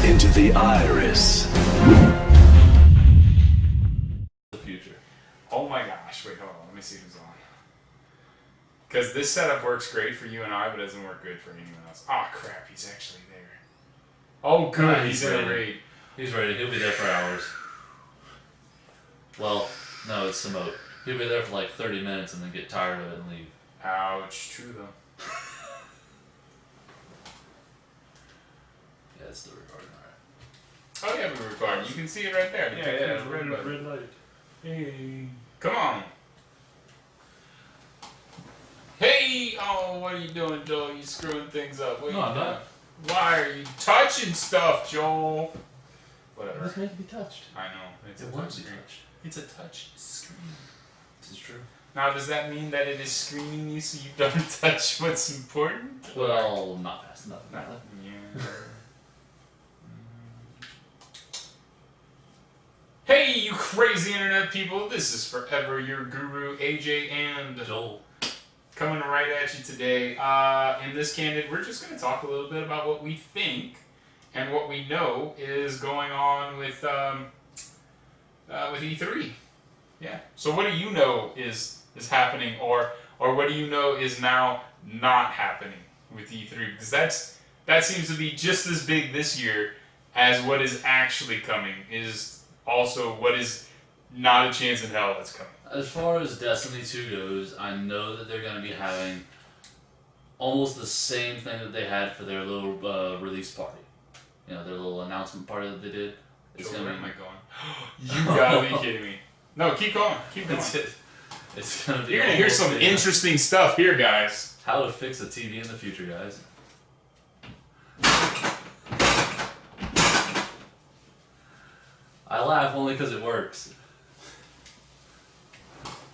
into the iris. The future. Oh my gosh, wait, hold on, let me see who's on. Because this setup works great for you and I, but doesn't work good for anyone else. Oh crap, he's actually there. Oh good, he's in a raid. He's ready. He'll be there for hours. Well, no, it's Samote. He'll be there for like 30 minutes and then get tired of it and leave. Ouch, true though. Yeah, it's still recording, alright. Oh yeah, we're recording. You can see it right there. Yeah, red light. Hey, come on. Hey, oh, what are you doing, Joel? You screwing things up. What are No, you I'm doing? not. Why are you touching stuff, Joel? Whatever. It's meant to be touched. I know. It's It a wants touch to be screen. touched. It's a touch screen. This is true. Now, does that mean that it is screening you so you don't touch what's important? Well, not fast enough. No. Yeah. Hey, you crazy internet people! This is forever your guru, AJ, and Joel. coming right at you today. In this Candid, we're just going to talk a little bit about what we think and what we know is going on with E3. Yeah. So what do you know is happening, or what do you know is now not happening with E3? Because that seems to be just as big this year as what is actually coming is also what is not a chance in hell that's coming. As far as Destiny 2 goes, I know that they're going to be having almost the same thing that they had for their little release party. You know, their little announcement party that they did. It's Joel, going where to am be... I going? You gotta be kidding me. No, keep going. Keep going. That's it. It's going to be... You're gonna hear almost some the- interesting stuff here, guys. How to fix a TV in the future, guys. I laugh only because it works.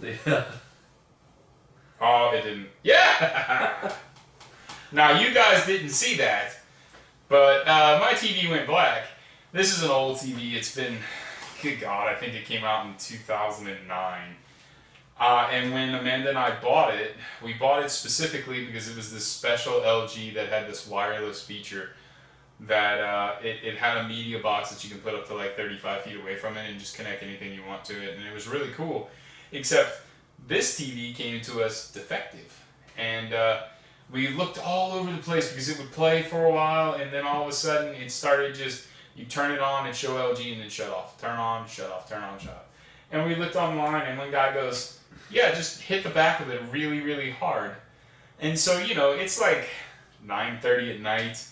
Yeah. Oh, it didn't. Yeah! Now, you guys didn't see that, but my TV went black. This is an old TV. It's been, good God, I think it came out in 2009. And when Amanda and I bought it, we bought it specifically because it was this special LG that had this wireless feature that it had a media box that you can put up to like 35 feet away from it and just connect anything you want to it. And it was really cool. Except this TV came to us defective. And we looked all over the place because it would play for a while and then all of a sudden it started just, you turn it on and show LG and then shut off. Turn on, shut off, turn on, shut off. And we looked online and one guy goes, yeah, just hit the back of it really, really hard. And so, you know, it's like 9:30 at night.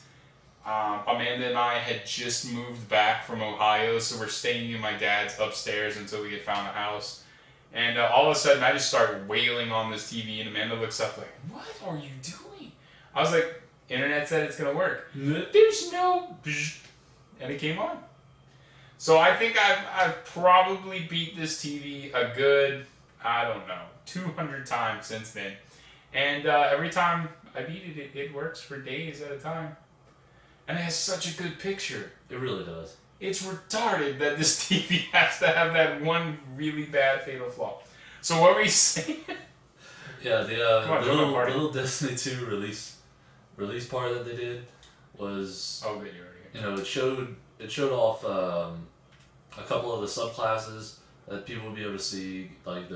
Amanda and I had just moved back from Ohio, so we're staying in my dad's upstairs until we had found a house. And all of a sudden, I just start wailing on this TV, and Amanda looks up like, what are you doing? I was like, internet said it's going to work. There's no... And it came on. So I think I've probably beat this TV a good, I don't know, 200 times since then. And every time I beat it, it works for days at a time. And it has such a good picture. It really does. It's retarded that this TV has to have that one really bad fatal flaw. So what were you saying? Yeah, on, the join my little, party. little Destiny 2 release party that they did was... Oh, good, you already. You know, it showed off a couple of the subclasses that people would be able to see, like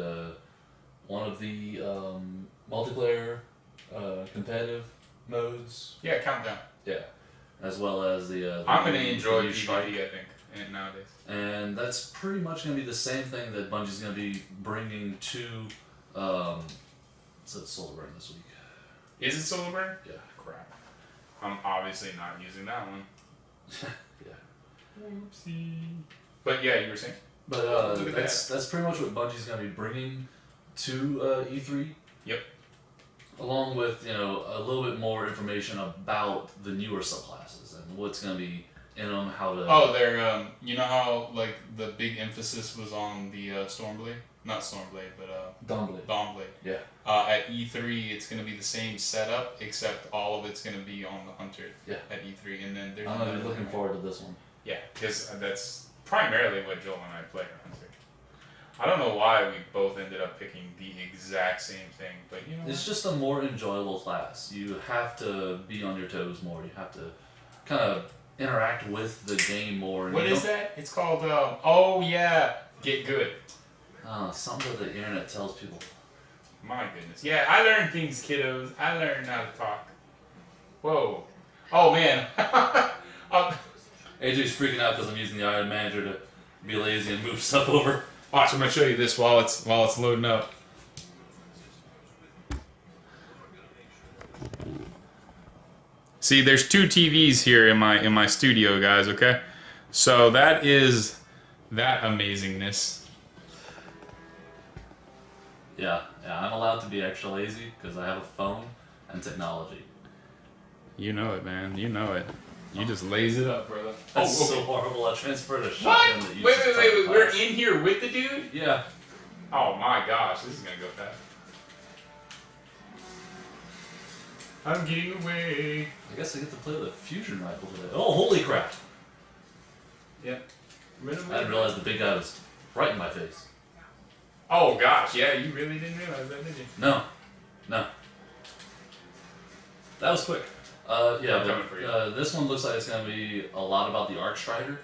one of the multiplayer competitive modes. Yeah, Countdown. Yeah, as well as the I'm going to enjoy the PvP, strike. I think, nowadays. And that's pretty much going to be the same thing that Bungie's going to be bringing to Solar Burn this week. Is it Solar Burn? Yeah. Crap. I'm obviously not using that one. Yeah. Oopsie. But yeah, you were saying? But Look at that's pretty much what Bungie's going to be bringing to E3. Yep. Along with, you know, a little bit more information about the newer subclasses and what's going to be in them, how to... Oh, they're, you know how, like, the big emphasis was on the Stormblade? Not Stormblade, but, Dawnblade. Dawnblade. Yeah. At E3, it's going to be the same setup, except all of it's going to be on the Hunter. Yeah. At E3, and then there's... I'm going to be looking forward to this one. Yeah, because that's primarily what Joel and I play on Hunter. I don't know why we both ended up picking the exact same thing, but you know It's just a more enjoyable class. You have to be on your toes more. You have to kind of interact with the game more. What is that? It's called, oh yeah, Get Good. Something that the internet tells people. My goodness. Yeah, I learned things, kiddos. I learned how to talk. Whoa. Oh, man. AJ's freaking out because I'm using the Iron Manager to be lazy and move stuff over. Watch, I'm going to show you this while it's loading up. See, there's 2 TVs here in my studio, guys, okay? So that is that amazingness. Yeah, I'm allowed to be extra lazy because I have a phone and technology. You know it, man. You know it. You just laze it up, brother. That's okay. so horrible. I transferred a What? shotgun that Wait, uses we're in here with the dude? Yeah. Oh my gosh, this is gonna go fast. I'm getting away. I guess I get to play with a fusion rifle today. Oh, holy crap! Yep. I didn't realize the big guy was right in my face. Oh gosh, yeah, you really didn't realize that, did you? No. That was quick. Yeah, I'm coming for but this one looks like it's going to be a lot about the Arc Strider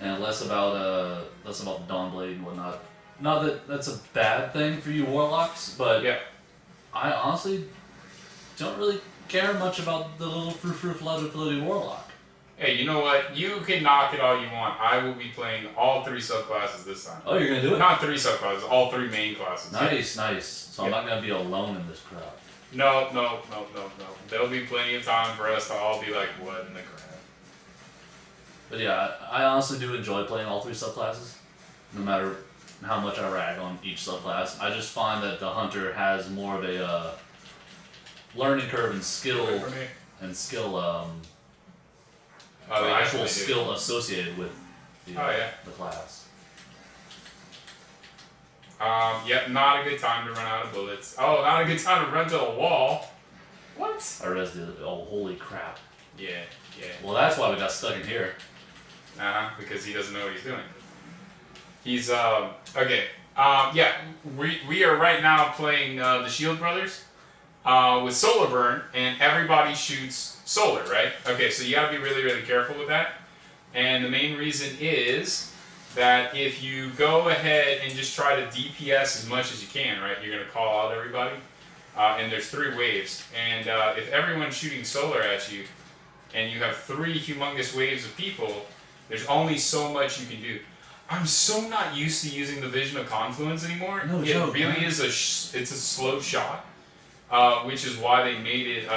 and less about the Dawnblade and whatnot. Not that that's a bad thing for you Warlocks, but Yeah. I honestly don't really care much about the little frou-frou-floody Warlock. Hey, you know what? You can knock it all you want. I will be playing all 3 subclasses this time. Oh, you're going to do it? Not 3 subclasses, all 3 main classes. Nice. So I'm not going to be alone in this crowd. No. There'll be plenty of time for us to all be like, what in the crap? But yeah, I honestly do enjoy playing all 3 subclasses, no matter how much I rag on each subclass. I just find that the Hunter has more of a learning curve and skill, or actual skill associated with the class. Yep, not a good time to run out of bullets. Oh, not a good time to run to a wall. What? I realized oh, holy crap. Yeah. Well, that's why we got stuck in here. Because he doesn't know what he's doing. He's, okay. Yeah, we are right now playing the Shield Brothers with Solar Burn, and everybody shoots solar, right? Okay, so you gotta be really, really careful with that. And the main reason is that if you go ahead and just try to DPS as much as you can, right, you're going to call out everybody. And there's 3 waves. And if everyone's shooting solar at you, and you have 3 humongous waves of people, there's only so much you can do. I'm so not used to using the Vision of Confluence anymore. No it joke, really man. is it's a slow shot, which is why they made it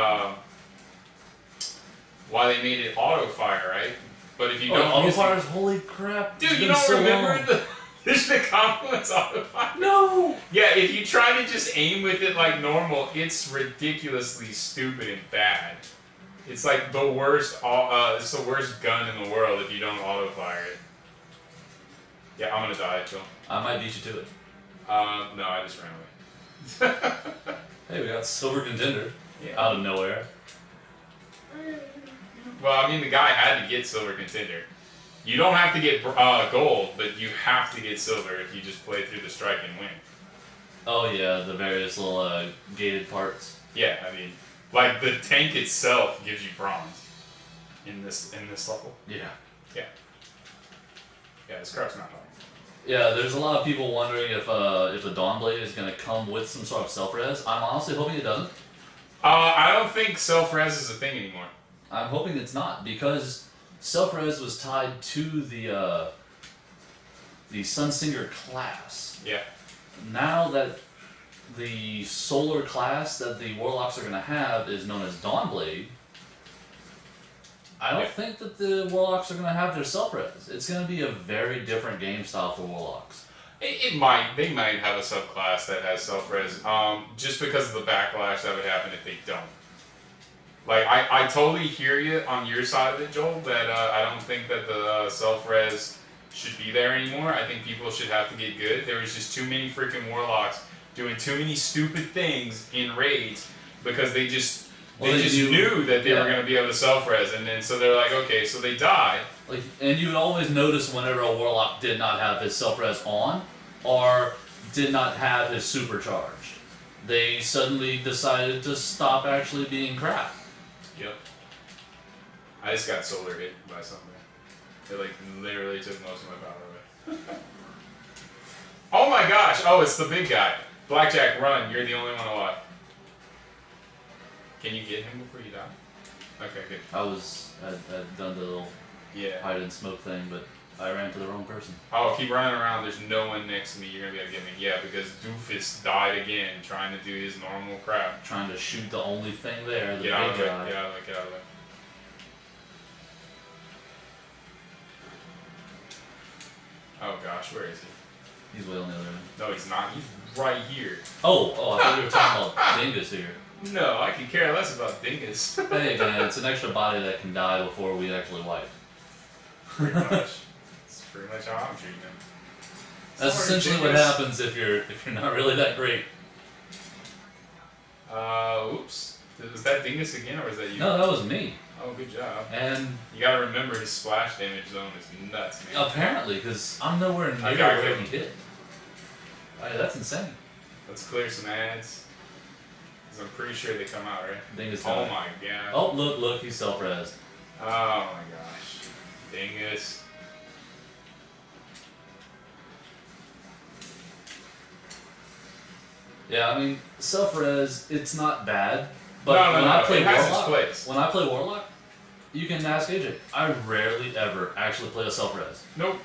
auto fire, right? But if you don't auto use fires, holy crap. dude, you don't remember the Vision of Confluence auto fire? No! Yeah, if you try to just aim with it like normal, it's ridiculously stupid and bad. It's like the worst. It's the worst gun in the world if you don't auto fire it. Yeah, I'm gonna die, Phil. I might beat you to it. No, I just ran away. Hey, we got Silver Contender Yeah. out of nowhere. Well, I mean, the guy had to get Silver Contender. You don't have to get gold, but you have to get silver if you just play through the strike and win. Oh yeah, the various little gated parts. Yeah, I mean, like the tank itself gives you bronze in this level. Yeah. Yeah, this card's not hard. Yeah, there's a lot of people wondering if the Dawnblade is going to come with some sort of self-res. I'm honestly hoping it doesn't. I don't think self-res is a thing anymore. I'm hoping it's not, because self-res was tied to the Sunsinger class. Yeah. Now that the solar class that the Warlocks are going to have is known as Dawnblade, I don't think that the Warlocks are going to have their self-res. It's going to be a very different game style for Warlocks. It might. They might have a subclass that has self-res, just because of the backlash that would happen if they don't. Like, I totally hear you on your side of it, Joel, that I don't think that the self-res should be there anymore. I think people should have to get good. There was just too many freaking Warlocks doing too many stupid things in raids because they just knew that they were going to be able to self-res, and then so they're like, okay, so they die. Like, and you would always notice whenever a Warlock did not have his self-res on, or did not have his supercharge, they suddenly decided to stop actually being crap. Yep. I just got solar hit by something. It like literally took most of my power away. Oh my gosh! Oh, it's the big guy. Blackjack, run! You're the only one alive. Can you get him before you die? Okay, good. I'd done the little hide and smoke thing, but I ran to the wrong person. Oh, keep running around. There's no one next to me. You're gonna be able to get me. Yeah, because Doofus died again trying to do his normal crap. Trying to shoot the only thing there. Get out of there. Get out of there. Get out of there. Oh gosh, where is he? He's way on the other end. No, he's not. He's right here. Oh, I thought you were talking about Dingus here. No, I can care less about Dingus. Hey man, it's an extra body that can die before we actually wipe. Pretty much. That's pretty much how I'm treating him. That's essentially what happens if you're not really that great. Oops. Was that Dingus again, or was that you? No, that was me. Oh, good job. And you gotta remember his splash damage zone is nuts, man. Apparently, because I'm nowhere near where he hit. That's insane. Let's clear some ads. Because I'm pretty sure they come out, right? Dingus. Oh my god. Oh, look, he's self-res. Oh my gosh. Dingus. Yeah, I mean, self-res, it's not bad. But No, when I it play has its Warlock, place. when I play Warlock, you can ask AJ. I rarely ever actually play a self-res. Nope.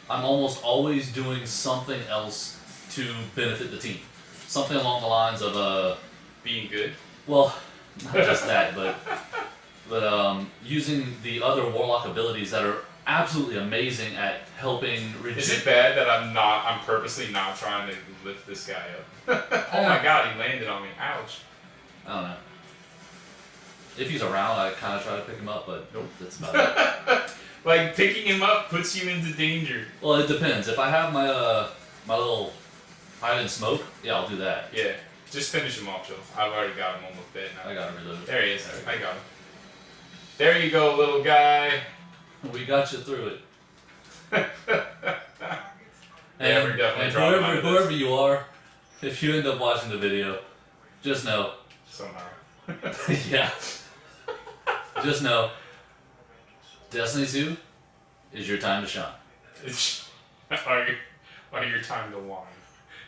I'm almost always doing something else to benefit the team. Something along the lines of being good. Well, not just that, but using the other Warlock abilities that are absolutely amazing at helping reduce. Is it bad that I'm purposely not trying to lift this guy up? Oh my god, he landed on me. Ouch. I don't know. If he's around, I kind of try to pick him up, but nope. That's about it. Like, picking him up puts you into danger. Well, it depends. If I have my my little hide and smoke, yeah, I'll do that. Yeah. Just finish him off, Joe. I've already got him almost dead now. I got him reloaded. There he is. I got him. There you go, little guy. We got you through it. Yeah, we're definitely whoever you are, if you end up watching the video, just know. Somehow. Yeah. Just know. Destiny 2 is your time to shine. Or your time to whine.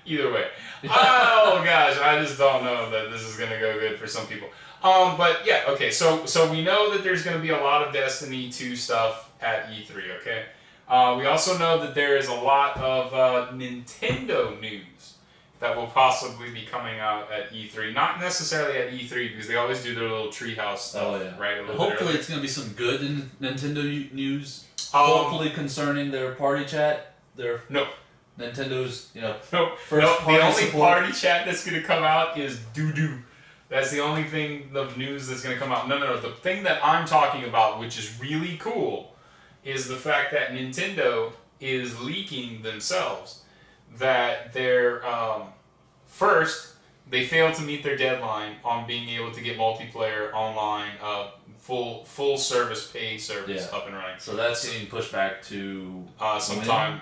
Either way. Oh gosh, I just don't know that this is gonna go good for some people. But yeah, okay, so we know that there's gonna be a lot of Destiny 2 stuff at E3, okay? We also know that there is a lot of Nintendo news that will possibly be coming out at E3. Not necessarily at E3, because they always do their little treehouse stuff, right? Hopefully it's going to be some good Nintendo news. Hopefully concerning their party chat. Nintendo's, first party the only support. party chat that's going to come out is doo-doo. That's the only thing of news that's going to come out. No. The thing that I'm talking about, which is really cool, is the fact that Nintendo is leaking themselves that they're first they failed to meet their deadline on being able to get multiplayer online full service pay service up and running. So that's getting pushed back to sometime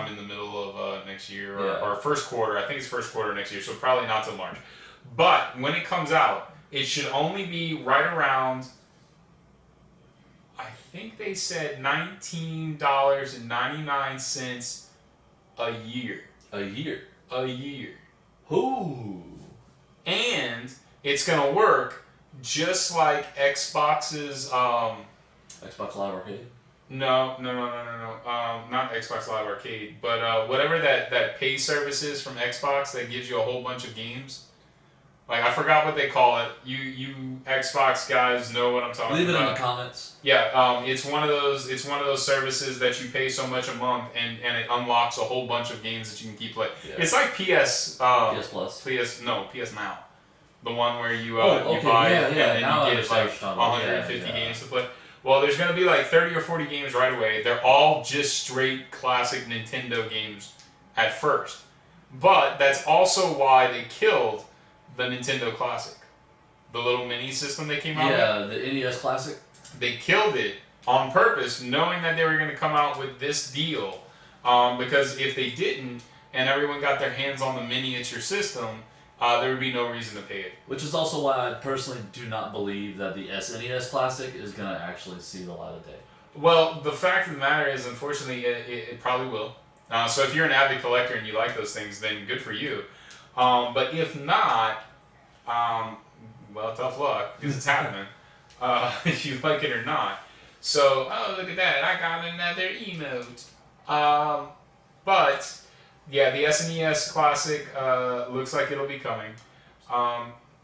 in the middle of next year or first quarter. I think it's first quarter next year, so probably not till March. But when it comes out, it should only be right around, I think they said $19.99 a year. A year. A year. Ooh. And it's gonna work just like Xbox's Xbox Live Arcade? No. Not Xbox Live Arcade, but whatever that pay service is from Xbox that gives you a whole bunch of games. Like, I forgot what they call it. You Xbox guys know what I'm talking about. Leave it in the comments. Yeah, it's one of those services that you pay so much a month and it unlocks a whole bunch of games that you can keep playing. Yeah. It's like PS Plus. PS Now. The one where you you okay. buy it and then you get like 150 games to play. Well, there's going to be like 30 or 40 games right away. They're all just straight classic Nintendo games at first. But that's also why they killed the Nintendo Classic. The little mini system they came out with. Yeah, the NES Classic. They killed it on purpose, knowing that they were going to come out with this deal. Because if they didn't, and everyone got their hands on the miniature system, there would be no reason to pay it. Which is also why I personally do not believe that the SNES Classic is going to actually see the light of day. Well, the fact of the matter is, unfortunately, it probably will. So if you're an avid collector and you like those things, then good for you. But if not, well, tough luck, because it's happening, if you like it or not. So, oh, look at that, I got another emote. But, yeah, the SNES Classic looks like it'll be coming.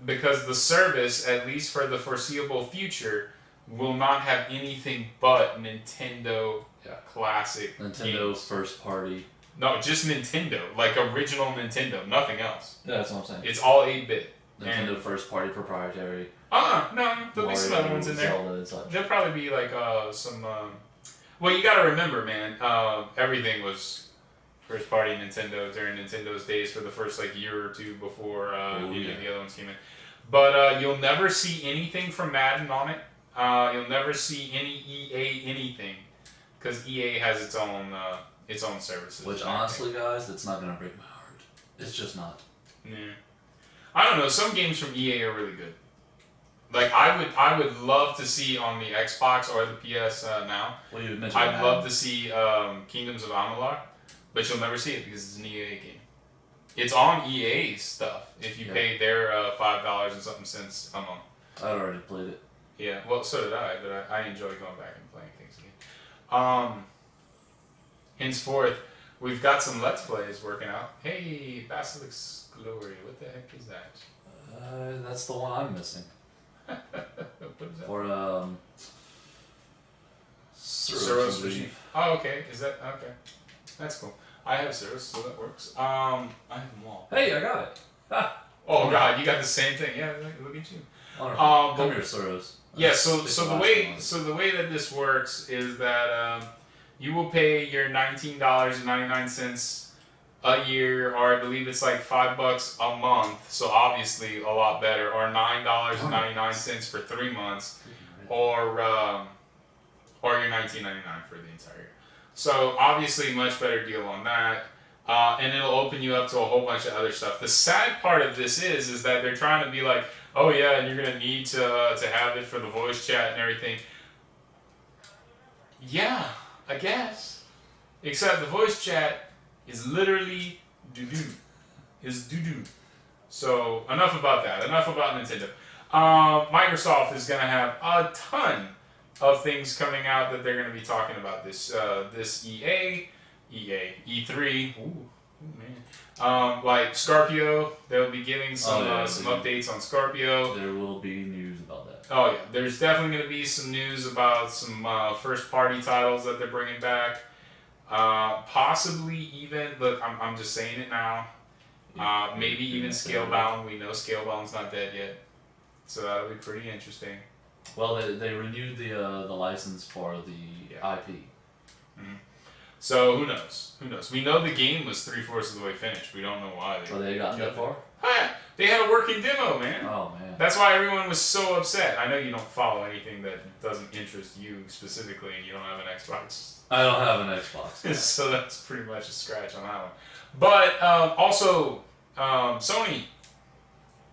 Because the service, at least for the foreseeable future, will not have anything but Nintendo Classic Nintendo games. first party. No, just Nintendo. Like original Nintendo. Nothing else. Yeah, that's what I'm saying. It's all 8-bit. Nintendo first party proprietary. No, there'll be some other ones in there. Zelda and such. There'll probably be like some... well, you gotta remember, man, everything was first party Nintendo during Nintendo's days for the first like year or two before any of the other ones came in. But you'll never see anything from Madden on it. You'll never see any EA anything, because EA has its own services. Which honestly, guys, that's not gonna break my heart. It's just not. Yeah. I don't know. Some games from EA are really good. Like I would love to see on the Xbox or the PS now. Well, you mentioned I'd love to see Kingdoms of Amalur, but you'll never see it because it's an EA game. It's on EA stuff if you pay their $5 and something cents a month. I'd already played it. Yeah, well, so did I, but I enjoy going back and playing things again. Henceforth, we've got some Let's Plays working out. Hey, Basilic's Glory, what the heck is that? That's the one I'm missing. What is that? Or, Suros Machine. Oh, okay. Is that okay? That's cool. I have Suros, so that works. I have them all. Hey, I got it. Ah. Oh God, you got the same thing. Yeah, look at you. Come here, Soros. Yeah. So the way that this works is that you will pay your $19.99 a year, or I believe it's like $5 a month. So obviously a lot better, or $9.99 for 3 months, or your $19.99 for the entire year. So obviously much better deal on that. And it'll open you up to a whole bunch of other stuff. The sad part of this is that they're trying to be like, oh yeah, and you're gonna need to have it for the voice chat and everything. Yeah, I guess. Except the voice chat is literally doo-doo. Is doo-doo. So enough about that. Enough about Nintendo. Microsoft is gonna have a ton of things coming out that they're gonna be talking about this E3. Ooh, man. Like Scorpio, they'll be giving some updates on Scorpio. There will be news about that. Oh yeah, there's definitely going to be some news about some first-party titles that they're bringing back. Possibly even, look, I'm just saying it now. Maybe even Scalebound. We know Scalebound's not dead yet, so that'll be pretty interesting. Well, they renewed the license for the IP. Mm-hmm. So who knows? Who knows? We know the game was 3/4 of the way finished. We don't know why. They got that far? They had a working demo, man. Oh man. That's why everyone was so upset. I know you don't follow anything that doesn't interest you specifically, and you don't have an Xbox. I don't have an Xbox. So that's pretty much a scratch on that one. But also, Sony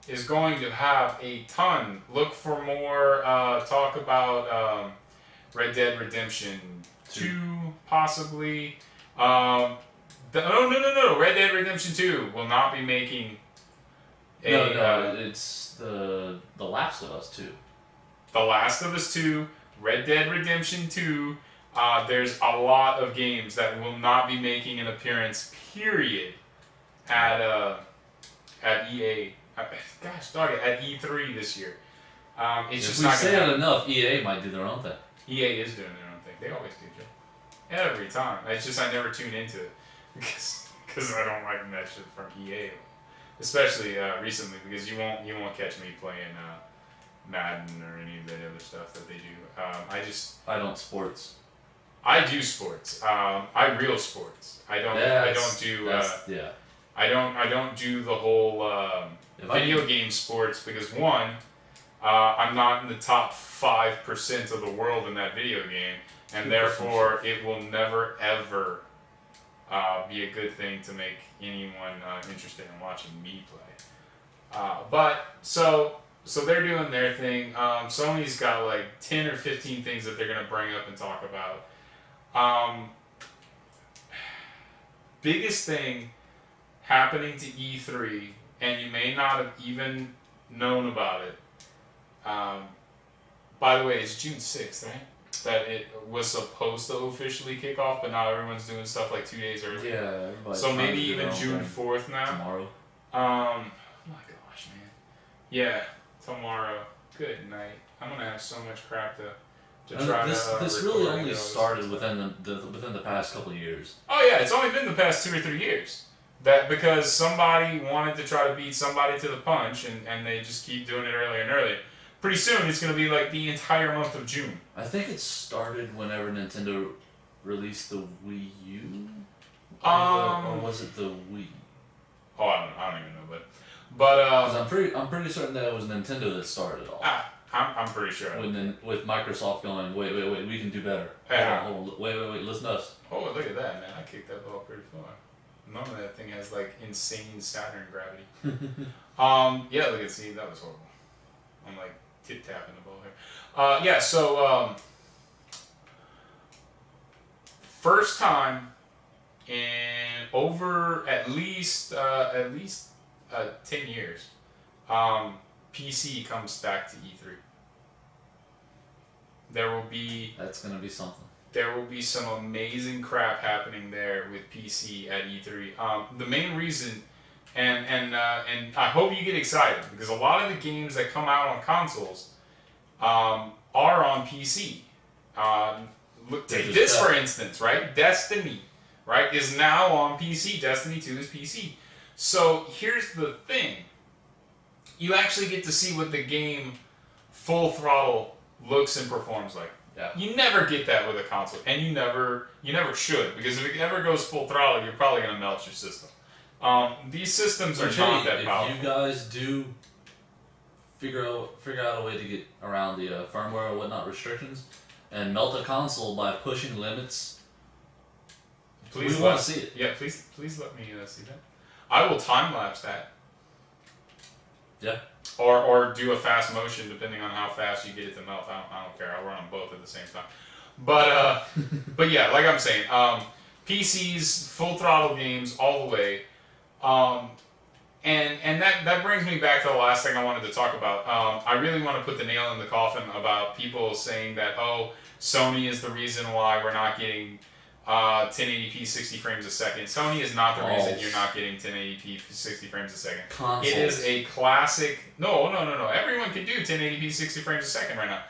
is going to have a ton. Look for more talk about Red Dead Redemption 2, possibly. No. Red Dead Redemption 2 will not be making it's the Last of Us 2. The Last of Us 2, Red Dead Redemption 2. There's a lot of games that will not be making an appearance, period, at EA. Gosh darn it, at E3 this year. It's just not. If we say it enough, EA might do their own thing. EA is doing their own thing. They always do, Joe. Every time. It's just I never tune into it because I don't like that shit from EA, especially recently, because you won't catch me playing Madden or any of the other stuff that they do. I don't sports. I do sports. I real sports. I don't do the whole video game sports because one, I'm not in the top 5% of the world in that video game, and therefore it will never ever be a good thing to make anyone interested in watching me play. But so they're doing their thing. Sony's got like 10 or 15 things that they're gonna bring up and talk about. Biggest thing happening to E3, and you may not have even known about it. By the way, it's June 6th, right? That it was supposed to officially kick off, but now everyone's doing stuff like 2 days early. Yeah. So maybe even June 4th now. Tomorrow. Oh my gosh, man. Yeah, tomorrow. Good night. I'm gonna have so much crap to try This to. really only started within the past couple of years. Oh yeah, it's only been the past 2 or 3 years. That because somebody wanted to try to beat somebody to the punch, and they just keep doing it earlier and earlier. Pretty soon, it's going to be like the entire month of June. I think it started whenever Nintendo released the Wii U, or was it the Wii? Oh, I don't even know, but 'Cause I'm pretty certain that it was Nintendo that started it all. I'm pretty sure. With Microsoft going, wait, we can do better. Yeah. Hold on, wait, listen to us. Oh, look at that, man! I kicked that ball pretty far. Normally, that thing has like insane Saturn gravity. Yeah, look at see, that was horrible. I'm like tip tapping the ball here. Yeah, so first time in over at least 10 years, PC comes back to E3. That's gonna be something. There will be some amazing crap happening there with PC at E3. The main reason, and I hope you get excited, because a lot of the games that come out on consoles are on PC. Look, take this for instance, right? Destiny, right, is now on PC. Destiny 2 is PC. So here's the thing. You actually get to see what the game full throttle looks and performs like. Yeah. You never get that with a console, and you never should, because if it ever goes full throttle, you're probably gonna melt your system. These systems are not that powerful. If you guys do figure out a way to get around the firmware or whatnot restrictions, and melt a console by pushing limits, we want to see it. Yeah, please let me see that. I will time lapse that. Yeah. Or do a fast motion, depending on how fast you get it to melt. I don't care. I'll run them both at the same time. But but yeah, like I'm saying, PCs, full throttle games all the way. And that brings me back to the last thing I wanted to talk about. I really want to put the nail in the coffin about people saying that, oh, Sony is the reason why we're not getting 1080p 60 frames a second. Sony is not the reason you're not getting 1080p 60 frames a second. Consoles. It is a classic. No. Everyone can do 1080p 60 frames a second right now.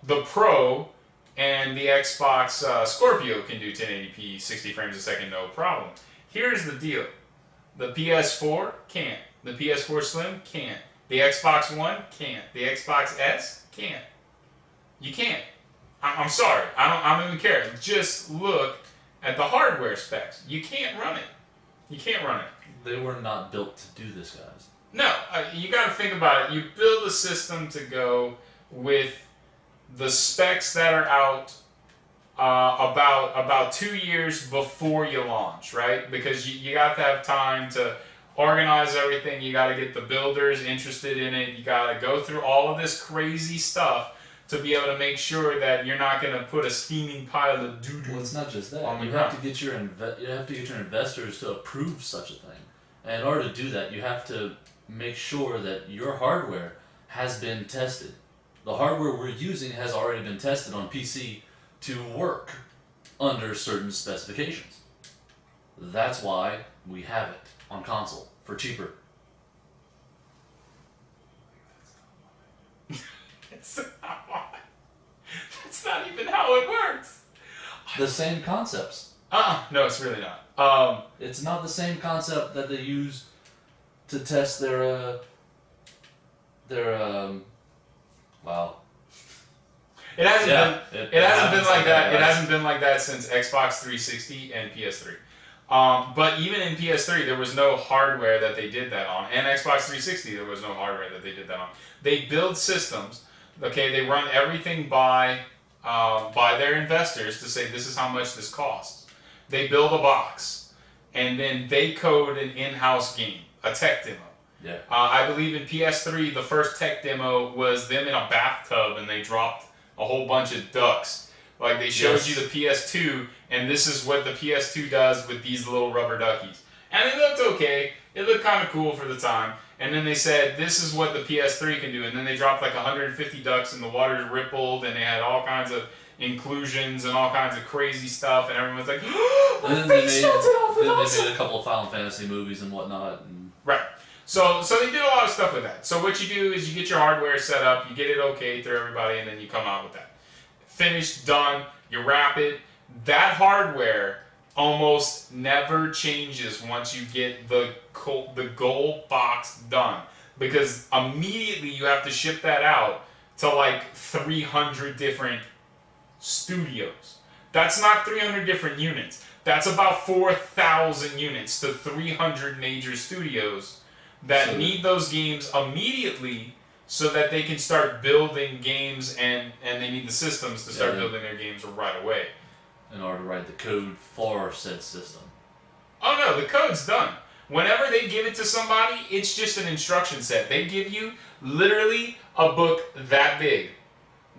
The Pro and the Xbox Scorpio can do 1080p 60 frames a second, no problem. Here's the deal. The PS4 can't. The PS4 Slim can't. The Xbox One can't. The Xbox S can't. You can't. I'm sorry. I don't even care. Just look at the hardware specs. You can't run it. You can't run it. They were not built to do this, guys. No, you got to think about it. You build a system to go with the specs that are out about 2 years before you launch, right? Because you got to have time to organize everything. You got to get the builders interested in it. You got to go through all of this crazy stuff to be able to make sure that you're not going to put a steaming pile of doo-doo. Well, it's not just that. On the You ground. have to get your investors to approve such a thing. And in order to do that, you have to make sure that your hardware has been tested. The hardware we're using has already been tested on PC to work under certain specifications. That's why we have it on console for cheaper. That's not even how it works. The same concepts. No, it's really not. It's not the same concept that they use to test their wow. It hasn't been. It hasn't been like that. Right? It hasn't been like that since Xbox 360 and PS3. But even in PS3, there was no hardware that they did that on, and Xbox 360, there was no hardware that they did that on. They build systems. Okay, they run everything by their investors to say this is how much this costs. They build a box, and then they code an in-house game, a tech demo, Yeah. I believe in PS3, the first tech demo was them in a bathtub and they dropped a whole bunch of ducks. Like they showed you the PS2, and this is what the PS2 does with these little rubber duckies. And it looked okay. It looked kind of cool for the time. And then they said, this is what the PS3 can do. And then they dropped like 150 ducks and the water rippled and they had all kinds of inclusions and all kinds of crazy stuff. And everyone's like, oh, and then they made a couple of Final Fantasy movies and whatnot. And right. So they did a lot of stuff with that. So what you do is you get your hardware set up, you get it okay through everybody, and then you come out with that. Finished, done, you wrap it. That hardware almost never changes once you get the gold box done, because immediately you have to ship that out to like 300 different studios. That's not 300 different units. That's about 4,000 units to 300 major studios that need those games immediately so that they can start building games, and they need the systems to start building their games right away. In order to write the code for said system. Oh no, the code's done. Whenever they give it to somebody, it's just an instruction set. They give you literally a book that big.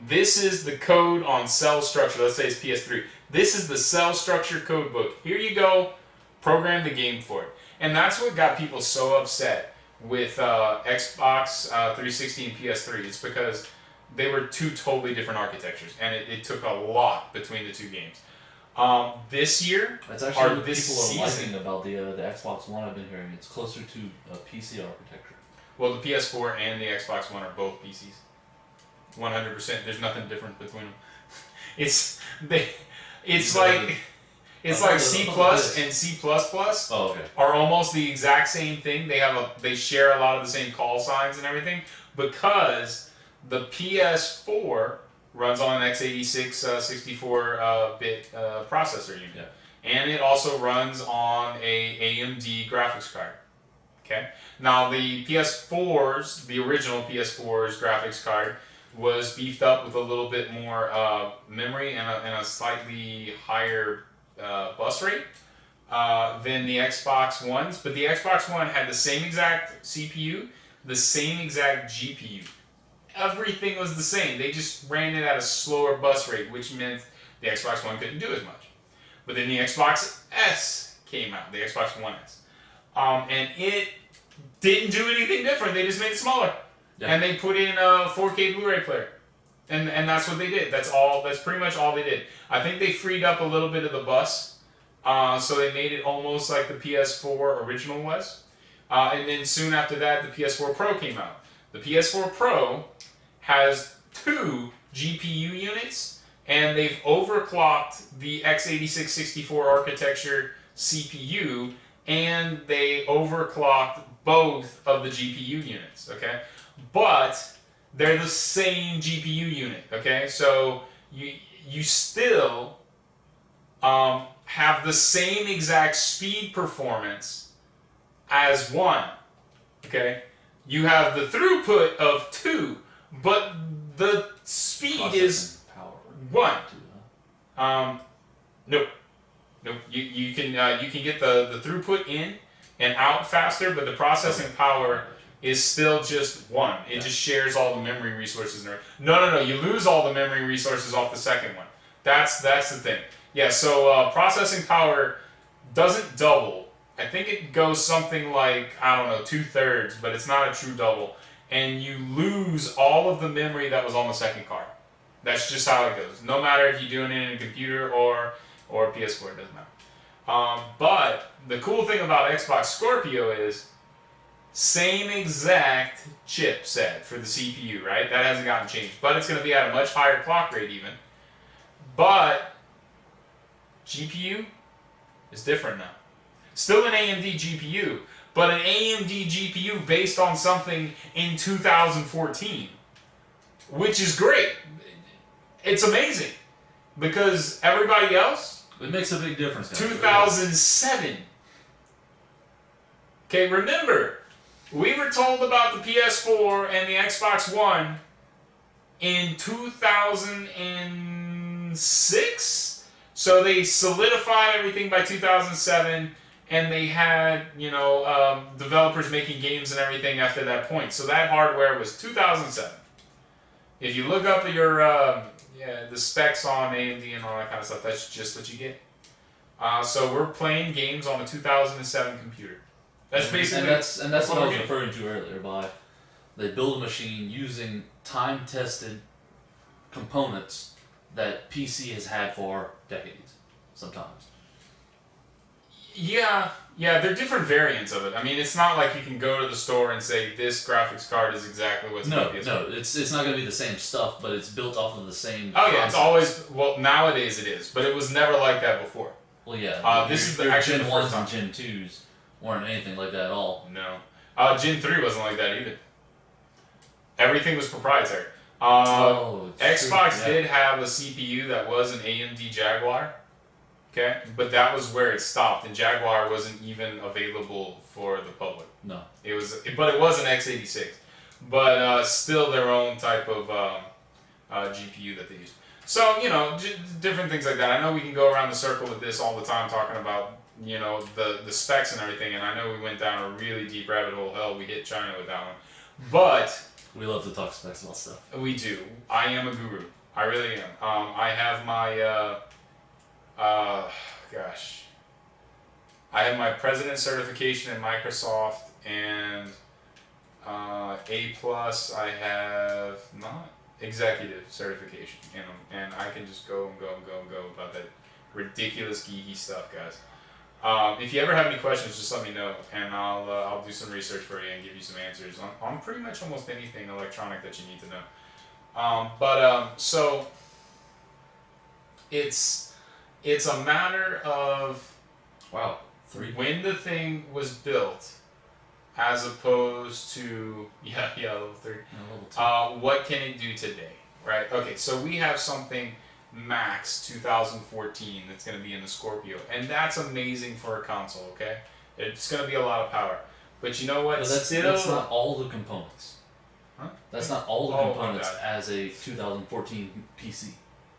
This is the code on cell structure. Let's say it's PS3. This is the cell structure code book. Here you go. Program the game for it. And that's what got people so upset with Xbox 360 and PS3. It's because they were two totally different architectures, and it took a lot between the two games. This year, that's actually what this people are season, liking about the Xbox One. I've been hearing it's closer to a PC architecture. Well, the PS4 and the Xbox One are both PCs. 100%. There's nothing different between them. It's like C plus and C++ are almost the exact same thing. They share a lot of the same call signs and everything, because the PS4 runs on an x86 64-bit processor unit. Yeah. And it also runs on a AMD graphics card. Okay. Now the PS4's, the original PS4's graphics card was beefed up with a little bit more memory and a slightly higher bus rate than the Xbox One's, but the Xbox One had the same exact CPU, the same exact GPU. Everything was the same. They just ran it at a slower bus rate, which meant the Xbox One couldn't do as much. But then the Xbox S came out, the Xbox One S, and it didn't do anything different. They just made it smaller, and they put in a 4K Blu-ray player. And that's what they did. That's all. That's pretty much all they did. I think they freed up a little bit of the bus, so they made it almost like the PS4 original was. And then soon after that, the PS4 Pro came out. The PS4 Pro has 2 GPU units, and they've overclocked the x86 64 architecture CPU, and they overclocked both of the GPU units. Okay, but they're the same GPU unit, okay? So you still have the same exact speed performance as one, okay? You have the throughput of 2, but the speed is power. 1. Nope. You can get the throughput in and out faster, but the processing power is still just 1. It just shares all the memory resources. No. You lose all the memory resources off the second one. That's the thing. Yeah, so processing power doesn't double. I think it goes something like, I don't know, 2/3, but it's not a true double. And you lose all of the memory that was on the second card. That's just how it goes. No matter if you're doing it in a computer or PS4, it doesn't matter. But the cool thing about Xbox Scorpio is same exact chipset for the CPU, right? That hasn't gotten changed. But it's going to be at a much higher clock rate even. But GPU is different now. Still an AMD GPU, but an AMD GPU based on something in 2014, which is great. It's amazing because everybody else, it makes a big difference. 2007. Okay, remember, we were told about the PS4 and the Xbox One in 2006. So they solidified everything by 2007, and they had, developers making games and everything after that point. So that hardware was 2007. If you look up your the specs on AMD and all that kind of stuff, that's just what you get. So we're playing games on a 2007 computer. That's basically and that's what I was referring to earlier by they build a machine using time-tested components that PC has had for decades, sometimes. Yeah, they're different variants of it. I mean, it's not like you can go to the store and say this graphics card is exactly what's No, it's not going to be the same stuff, but it's built off of the same. Oh yeah, it's always nowadays it is, but it was never like that before. Well, yeah. This is actually Gen the 1s and Gen 2s weren't anything like that at all. No, Gen 3 wasn't like that either. Everything was proprietary. Xbox did have a CPU that was an AMD Jaguar. Okay, but that was where it stopped, and Jaguar wasn't even available for the public. No, it was an x86, but still their own type of GPU that they used. So different things like that. I know we can go around the circle with this all the time, talking about the specs and everything, and I know we went down a really deep rabbit hole. Hell, we hit China with that one, but we love to talk specs about stuff. We do. I am a guru. I really am. I have my. I have my president certification in Microsoft and A+. I have not executive certification in them, and I can just go about that ridiculous geeky stuff, guys. If you ever have any questions, just let me know, and I'll do some research for you and give you some answers on pretty much almost anything electronic that you need to know. So it's a matter of when the thing was built, as opposed to level 3. Level 2. What can it do today, right? Okay, so we have something Max 2014 that's going to be in the Scorpio, and that's amazing for a console. Okay, it's going to be a lot of power, but you know what? But that's not all the components. Huh? That's not all the components as a 2014 PC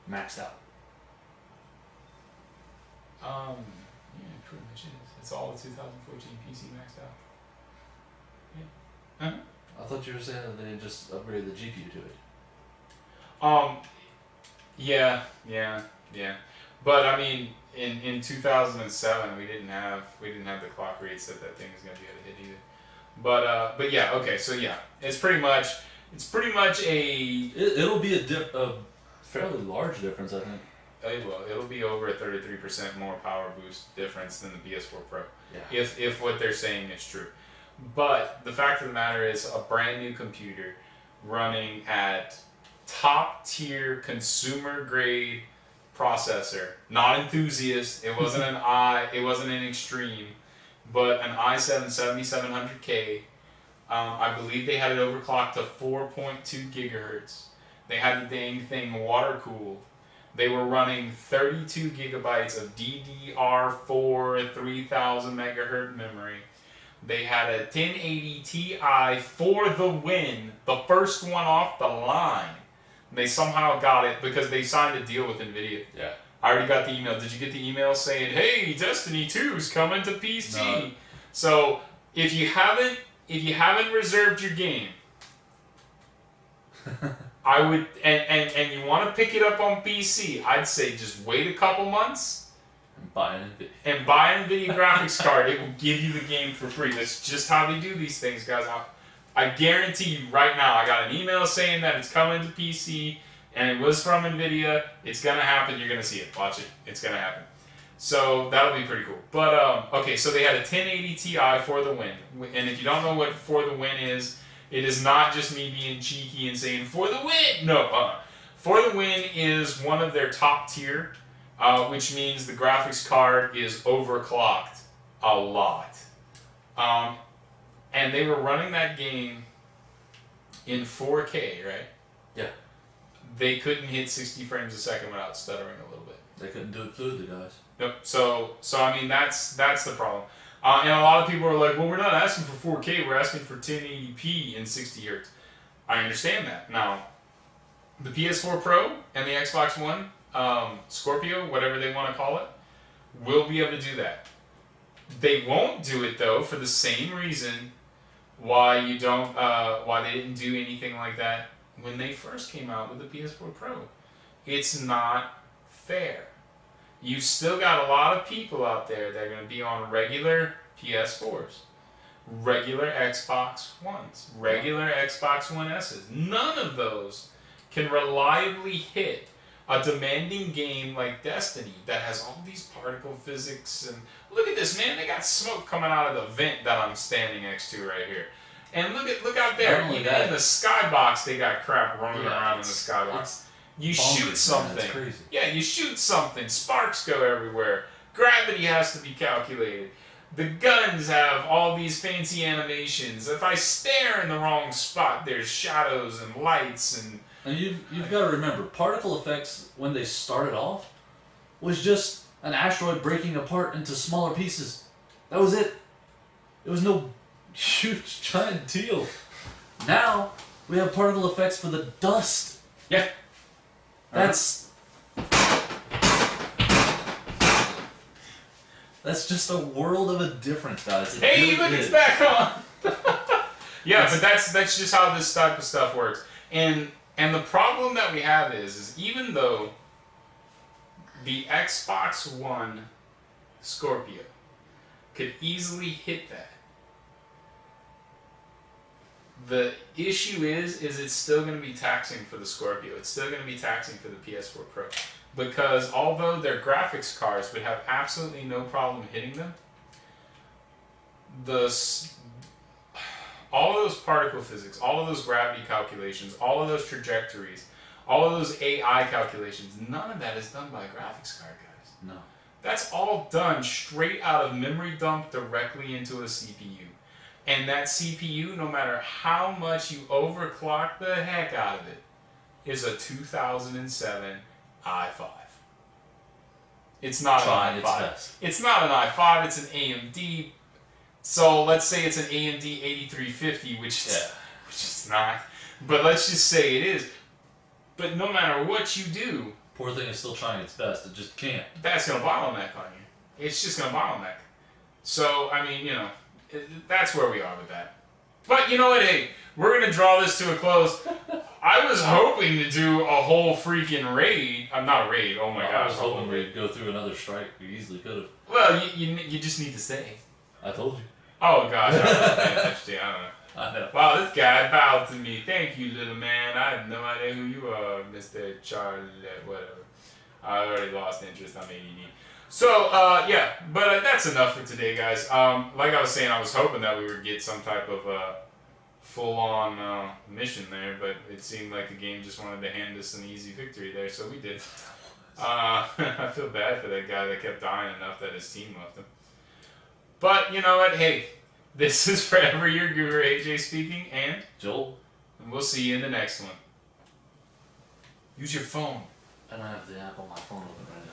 maxed out. Yeah, pretty much is. It's all the 2014 PC maxed out. Yeah. I thought you were saying that they just upgraded the GPU to it. Yeah. But I mean, in 2007, we didn't have the clock rates that thing is gonna be able to hit either. But yeah, okay. So yeah, it's pretty much a. It'll be a fairly large difference, I think. It will. It'll be over a 33% more power boost difference than the PS4 Pro. Yeah. If what they're saying is true. But the fact of the matter is, a brand new computer running at top tier consumer grade processor, not enthusiast. It wasn't it wasn't an extreme, but an i7 7700K. I believe they had it overclocked to 4.2 gigahertz. They had the dang thing water cooled. They were running 32 gigabytes of DDR4 3000 megahertz memory. They had a 1080 Ti for the win, the first one off the line. They somehow got it because they signed a deal with NVIDIA. Yeah. I already got the email. Did you get the email saying, "Hey, Destiny 2 is coming to PC"? No. So if you haven't reserved your game, I would, and you want to pick it up on PC, I'd say just wait a couple months and buy an NVIDIA. And buy an NVIDIA graphics card. It will give you the game for free. That's just how they do these things, guys. I guarantee you right now, I got an email saying that it's coming to PC, and it was from NVIDIA. It's going to happen. You're going to see it. Watch it. It's going to happen. So that'll be pretty cool. But, okay, so they had a 1080 Ti for the win. And if you don't know what for the win is, it is not just me being cheeky and saying, for the win! No, For the win is one of their top tier, which means the graphics card is overclocked a lot. And they were running that game in 4K, right? Yeah. They couldn't hit 60 frames a second without stuttering a little bit. They couldn't do it fluidly, guys. Nope. So I mean, that's the problem. And a lot of people are like, well, we're not asking for 4K, we're asking for 1080p and 60 Hz. I understand that. Now, the PS4 Pro and the Xbox One, Scorpio, whatever they want to call it, will be able to do that. They won't do it though for the same reason why you don't why they didn't do anything like that when they first came out with the PS4 Pro. It's not fair. You've still got a lot of people out there that are going to be on regular PS4s, regular Xbox Ones, regular Xbox One S's. None of those can reliably hit a demanding game like Destiny that has all these particle physics. And look at this, man. They got smoke coming out of the vent that I'm standing next to right here. And look out there. Even in the skybox, they got crap running around in the skybox. You shoot something. Man, yeah, you shoot something. Sparks go everywhere. Gravity has to be calculated. The guns have all these fancy animations. If I stare in the wrong spot, there's shadows and lights and... And you've got to remember, particle effects, when they started off, was just an asteroid breaking apart into smaller pieces. That was it. It was no huge, giant deal. Now, we have particle effects for the dust. Yeah. That's just a world of a difference, guys. Hey, look, it's back on! Yeah, but that's just how this type of stuff works. And the problem that we have is even though the Xbox One Scorpio could easily hit that, the issue is it's still going to be taxing for the Scorpio. It's still going to be taxing for the PS4 Pro. Because although their graphics cards would have absolutely no problem hitting them, all of those particle physics, all of those gravity calculations, all of those trajectories, all of those AI calculations, none of that is done by a graphics card, guys. No. That's all done straight out of memory dump directly into a CPU. And that CPU, no matter how much you overclock the heck out of it, is a 2007 i5. It's not an i5. It's not an i5, it's an AMD. So let's say it's an AMD 8350, which is not. But let's just say it is. But no matter what you do, poor thing is still trying its best. It just can't. That's going to bottleneck on you. It's just going to bottleneck. So, I mean, you know, that's where we are with that. But you know what? Hey, we're going to draw this to a close. I was hoping to do a whole freaking raid. Not a raid. Oh my gosh. I was hoping we'd go through another strike. We easily could have. Well, you just need to stay. I told you. Oh gosh, I wasn't paying attention to you. I don't know. I know. Wow, this guy bowed to me. Thank you, little man. I have no idea who you are, Mr. Charlie, whatever. I already lost interest. I'm ADD. So, yeah, but that's enough for today, guys. Like I was saying, I was hoping that we would get some type of full-on mission there, but it seemed like the game just wanted to hand us an easy victory there, so we did. I feel bad for that guy that kept dying enough that his team left him. But, you know what? Hey, this is Forever Your Guru, AJ speaking, and Joel. And we'll see you in the next one. Use your phone. I don't have the app on my phone open right now.